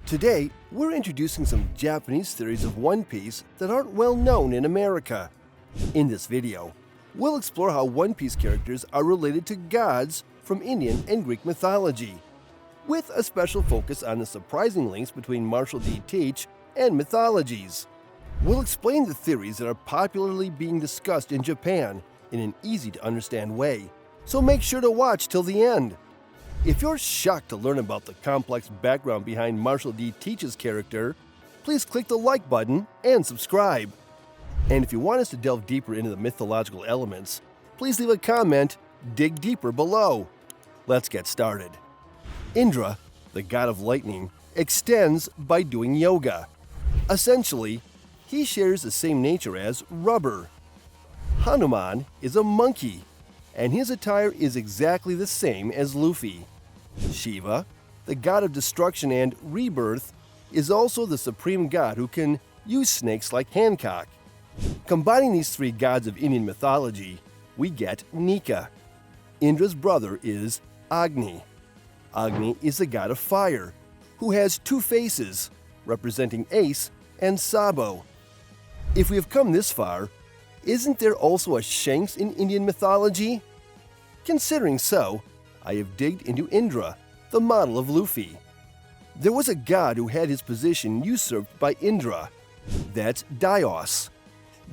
Today, we're introducing some Japanese theories of One Piece that aren't well known in America. In this video, we'll explore how One Piece characters are related to gods from Indian and Greek mythology, with a special focus on the surprising links between Marshall D. Teach and mythologies. We'll explain the theories that are popularly being discussed in Japan in an easy-to-understand way, so make sure to watch till the end. If you're shocked to learn about the complex background behind Marshall D. Teach's character, please click the like button and subscribe. And if you want us to delve deeper into the mythological elements, please leave a comment, dig deeper below. Let's get started. Indra, the god of lightning, extends by doing yoga. Essentially, he shares the same nature as rubber. Hanuman is a monkey, and his attire is exactly the same as Luffy. Shiva, the god of destruction and rebirth, is also the supreme god who can use snakes like Hancock. Combining these three gods of Indian mythology, we get Nika. Indra's brother is Agni. Agni is the god of fire, who has two faces, representing Ace and Sabo. If we have come this far, isn't there also a Shanks in Indian mythology? Considering so, I have digged into Indra, the model of Luffy. There was a god who had his position usurped by Indra. That's Dios.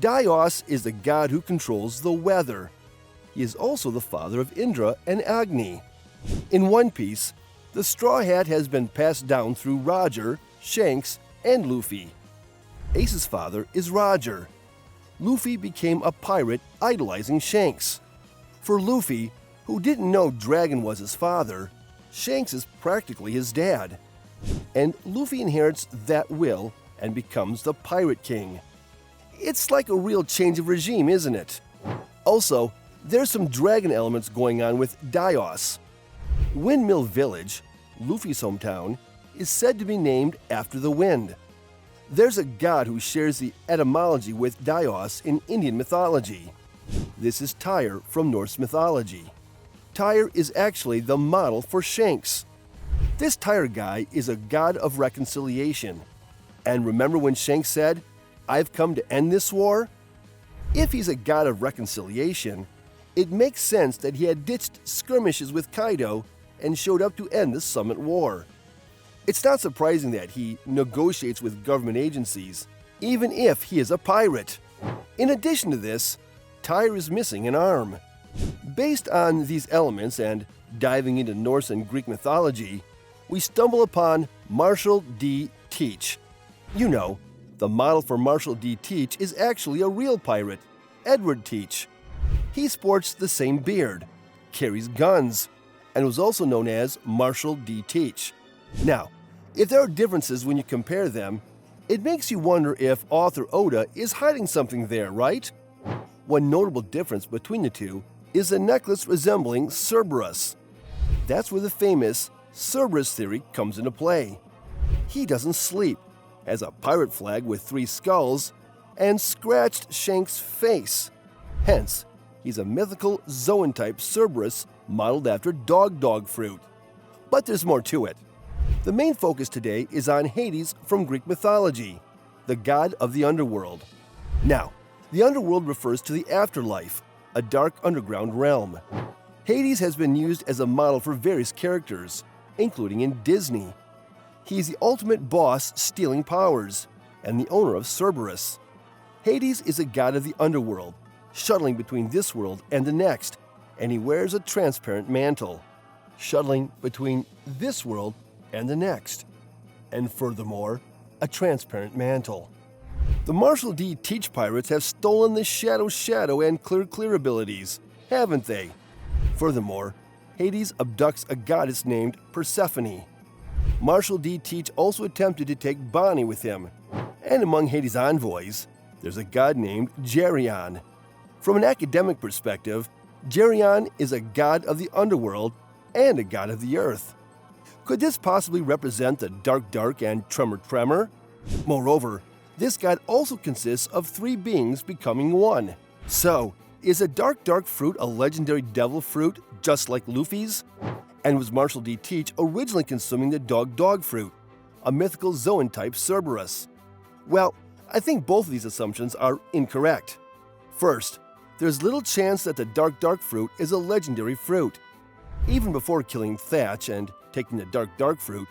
Dios is the god who controls the weather. He is also the father of Indra and Agni. In One Piece, the Straw Hat has been passed down through Roger, Shanks, and Luffy. Ace's father is Roger. Luffy became a pirate idolizing Shanks. For Luffy, who didn't know Dragon was his father, Shanks is practically his dad. And Luffy inherits that will and becomes the Pirate King. It's like a real change of regime, isn't it? Also, there's some dragon elements going on with Dios. Windmill Village, Luffy's hometown, is said to be named after the wind. There's a god who shares the etymology with Dios in Indian mythology. This is Tyr from Norse mythology. Tyr is actually the model for Shanks. This Tyr guy is a god of reconciliation. And remember when Shanks said, "I've come to end this war"? If he's a god of reconciliation, it makes sense that he had ditched skirmishes with Kaido and showed up to end the Summit War. It's not surprising that he negotiates with government agencies, even if he is a pirate. In addition to this, Tyr is missing an arm. Based on these elements and diving into Norse and Greek mythology, we stumble upon Marshall D. Teach. You know, the model for Marshall D. Teach is actually a real pirate, Edward Teach. He sports the same beard, carries guns, and was also known as Marshall D. Teach. Now, if there are differences when you compare them, it makes you wonder if author Oda is hiding something there, right? One notable difference between the two is a necklace resembling Cerberus. That's where the famous Cerberus theory comes into play. He doesn't sleep, has a pirate flag with 3 skulls, and scratched Shanks' face. Hence, he's a mythical Zoan-type Cerberus modeled after dog fruit. But there's more to it. The main focus today is on Hades from Greek mythology, the god of the underworld. Now, the underworld refers to the afterlife, a dark underground realm. Hades has been used as a model for various characters, including in Disney. He is the ultimate boss stealing powers, and the owner of Cerberus. Hades is a god of the underworld, shuttling between this world and the next, and he wears a transparent mantle, shuttling between this world and the next, and furthermore, a transparent mantle. The Marshall D. Teach pirates have stolen the Shadow and Clear abilities, haven't they? Furthermore, Hades abducts a goddess named Persephone. Marshall D. Teach also attempted to take Bonnie with him, and among Hades' envoys, there's a god named Geryon. From an academic perspective, Geryon is a god of the underworld and a god of the earth. Could this possibly represent the Dark and Tremor? Moreover, this god also consists of 3 beings becoming one. So, is a dark fruit a legendary devil fruit just like Luffy's? And was Marshall D. Teach originally consuming the dog fruit? a mythical Zoan-type Cerberus. Well, I think both of these assumptions are incorrect. First, there's little chance that the dark fruit is a legendary fruit. Even before killing Thatch and taking the dark fruit,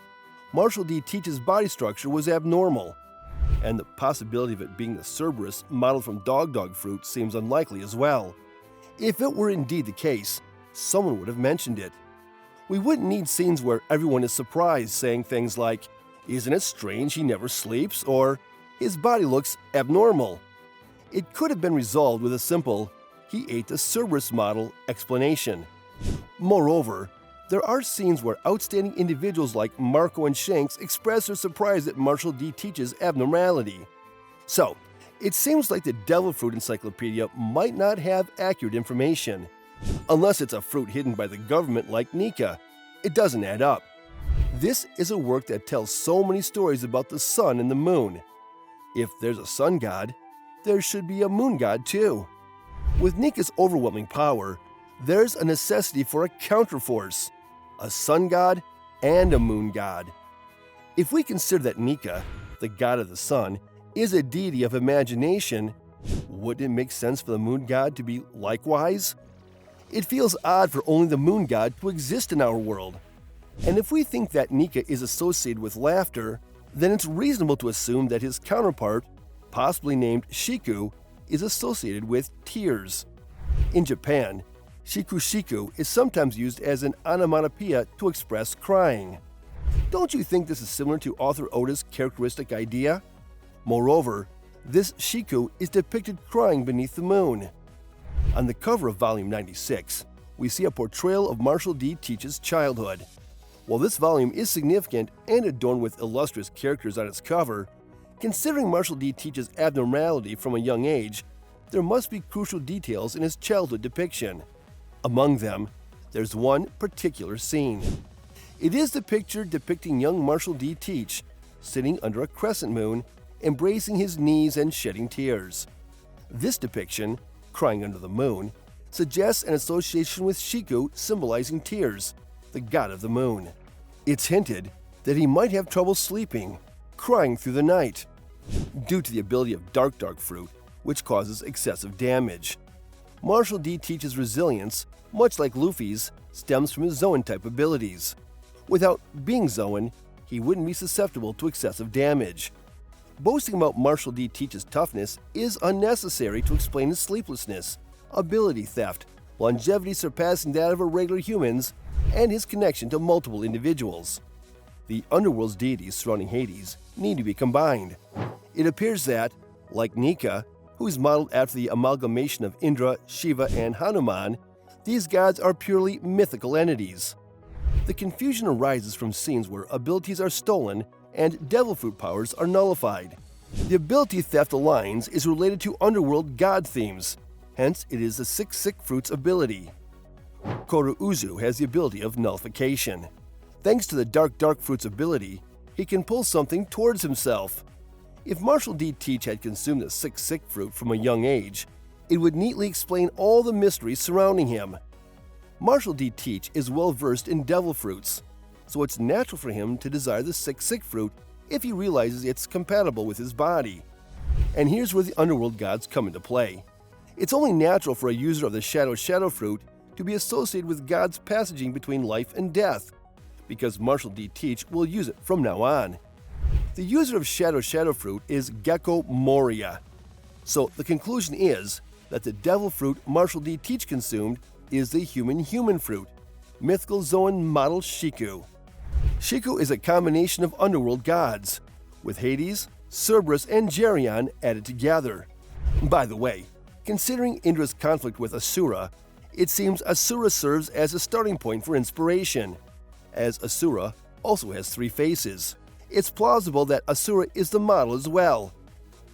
Marshall D. Teach's body structure was abnormal, and the possibility of it being the Cerberus modeled from dog fruit seems unlikely as well. If it were indeed the case, someone would have mentioned it. We wouldn't need scenes where everyone is surprised, saying things like, "Isn't it strange he never sleeps?" or "His body looks abnormal." It could have been resolved with a simple, "He ate the Cerberus model" explanation. Moreover, there are scenes where outstanding individuals like Marco and Shanks express their surprise at Marshall D. Teach's abnormality. So, it seems like the Devil Fruit Encyclopedia might not have accurate information. Unless it's a fruit hidden by the government like Nika. It doesn't add up. This is a work that tells so many stories about the sun and the moon. If there's a sun god, there should be a moon god too. With Nika's overwhelming power, there's a necessity for a counterforce, a sun god and a moon god. If we consider that Nika, the god of the sun, is a deity of imagination, wouldn't it make sense for the moon god to be likewise? It feels odd for only the moon god to exist in our world. And if we think that Nika is associated with laughter, then it's reasonable to assume that his counterpart, possibly named Shiku, is associated with tears. In Japan, shiku is sometimes used as an onomatopoeia to express crying. Don't you think this is similar to author Oda's characteristic idea? Moreover, this Shiku is depicted crying beneath the moon. On the cover of Volume 96, we see a portrayal of Marshall D. Teach's childhood. While this volume is significant and adorned with illustrious characters on its cover, considering Marshall D. Teach's abnormality from a young age, there must be crucial details in his childhood depiction. Among them, there's one particular scene. It is the picture depicting young Marshall D. Teach sitting under a crescent moon, embracing his knees and shedding tears. This depiction, crying under the moon, suggests an association with Shiku symbolizing tears, the god of the moon. It's hinted that he might have trouble sleeping, crying through the night, due to the ability of dark fruit, which causes excessive damage. Marshall D. Teach's resilience, much like Luffy's, stems from his Zoan-type abilities. Without being Zoan, he wouldn't be susceptible to excessive damage. Boasting about Marshall D. Teach's toughness is unnecessary to explain his sleeplessness, ability theft, longevity surpassing that of irregular humans, and his connection to multiple individuals. The underworld's deities surrounding Hades need to be combined. It appears that, like Nika, who is modeled after the amalgamation of Indra, Shiva, and Hanuman, these gods are purely mythical entities. The confusion arises from scenes where abilities are stolen and devil fruit powers are nullified. The ability theft aligns is related to underworld god themes, hence it is the six sick fruit's ability. Koruuzu has the ability of nullification. Thanks to the dark fruit's ability, he can pull something towards himself. If Marshall D. Teach had consumed the six sick fruit from a young age, it would neatly explain all the mysteries surrounding him. Marshall D. Teach is well versed in devil fruits, so it's natural for him to desire the six sick fruit if he realizes it's compatible with his body. And here's where the underworld gods come into play. It's only natural for a user of the shadow fruit to be associated with gods passaging between life and death, because Marshall D. Teach will use it from now on. The user of shadow fruit is Gecko Moria. So the conclusion is that the devil fruit Marshall D. Teach consumed is the human fruit, mythical Zoan model Shiku. Shiku is a combination of underworld gods, with Hades, Cerberus, and Geryon added together. By the way, considering Indra's conflict with Asura, it seems Asura serves as a starting point for inspiration, as Asura also has three faces. It's plausible that Asura is the model as well.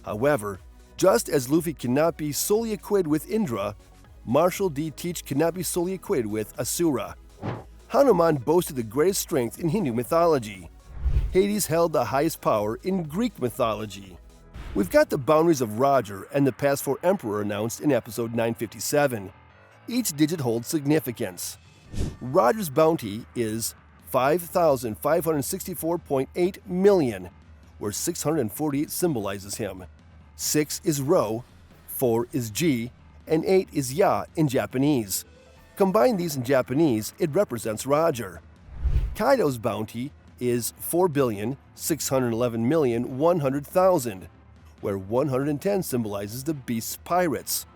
However, just as Luffy cannot be solely equated with Indra, Marshall D. Teach cannot be solely equated with Asura. Hanuman boasted the greatest strength in Hindu mythology. Hades held the highest power in Greek mythology. We've got the boundaries of Roger and the past four Emperor announced in episode 957. Each digit holds significance. Roger's bounty is 5,564.8 million, where 648 symbolizes him. 6 is Rho, 4 is G, and 8 is Ya in Japanese. Combine these in Japanese, it represents Roger. Kaido's bounty is 4,611,100,000, where 110 symbolizes the beast's pirates.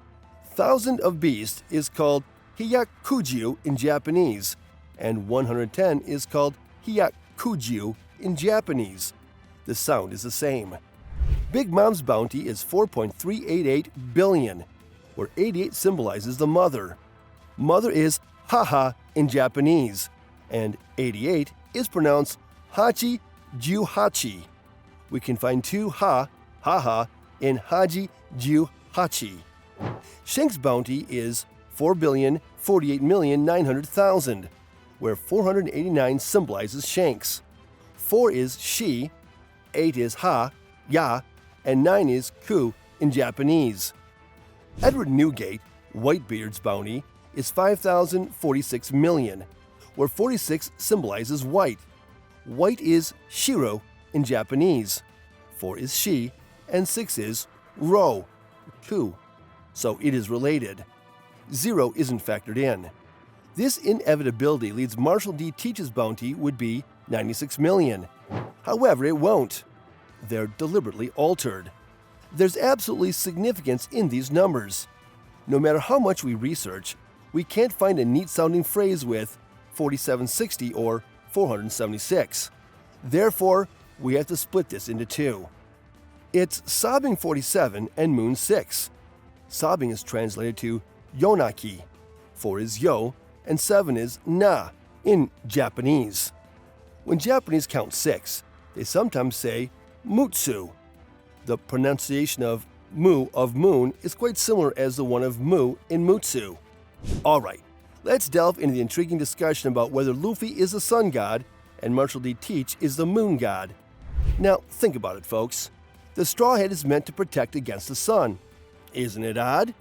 1,000 of beast is called Hyakuju in Japanese, and 110 is called Hyakuju in Japanese. The sound is the same. Big Mom's bounty is 4.388 billion, where 88 symbolizes the mother. Mother is Haha in Japanese, and 88 is pronounced Hachi Juhachi. We can find two Haha in Haji Juhachi. Shank's bounty is 4,048,900,000, where 489 symbolizes Shanks. 4 is Shi, 8 is Ha, Ya, and 9 is Ku in Japanese. Edward Newgate, Whitebeard's bounty, is 5,046 million, where 46 symbolizes white. White is Shiro in Japanese. 4 is Shi, and 6 is Ro, Ku. So it is related. 0 isn't factored in. This inevitability leads Marshall D. Teach's bounty would be 96 million. However, it won't. They're deliberately altered. There's absolutely significance in these numbers. No matter how much we research, we can't find a neat-sounding phrase with 4760 or 476. Therefore, we have to split this into two. It's Sobbing 47 and Moon 6. Sobbing is translated to Yonaki. 4 is Yo, and 7 is Na in Japanese. When Japanese count 6, they sometimes say Mutsu. The pronunciation of Mu of moon is quite similar as the one of Mu in Mutsu. Alright, let's delve into the intriguing discussion about whether Luffy is the sun god and Marshall D. Teach is the moon god. Now, think about it, folks. The Straw Hat is meant to protect against the sun. Isn't it odd?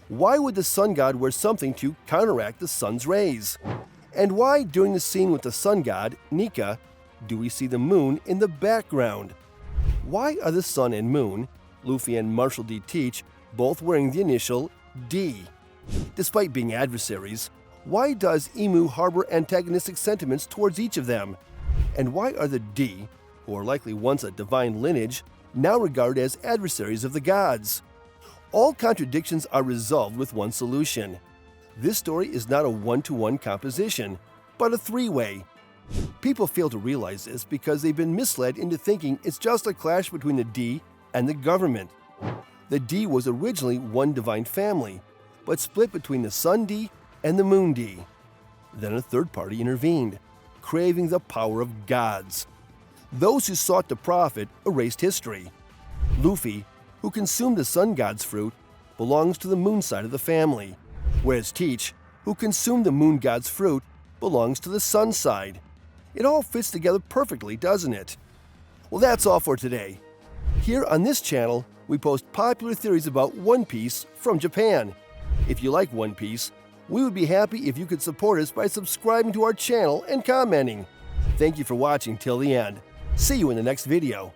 Why would the sun god wear something to counteract the sun's rays? And why, during the scene with the sun god, Nika, do we see the moon in the background? Why are the sun and moon, Luffy and Marshall D. Teach, both wearing the initial D? Despite being adversaries, why does Emu harbor antagonistic sentiments towards each of them? And why are the D, who are likely once a divine lineage, now regarded as adversaries of the gods? All contradictions are resolved with one solution. This story is not a one-to-one composition, but a three-way. People fail to realize this because they've been misled into thinking it's just a clash between the D and the government. The D was originally one divine family, but split between the Sun D and the Moon D. Then a third party intervened, craving the power of gods. Those who sought to profit erased history. Luffy, who consumed the sun god's fruit, belongs to the moon side of the family, whereas Teach, who consumed the moon god's fruit, belongs to the sun side. It all fits together perfectly, doesn't it? Well, that's all for today. Here on this channel, we post popular theories about One Piece from Japan. If you like One Piece, we would be happy if you could support us by subscribing to our channel and commenting. Thank you for watching till the end. See you in the next video.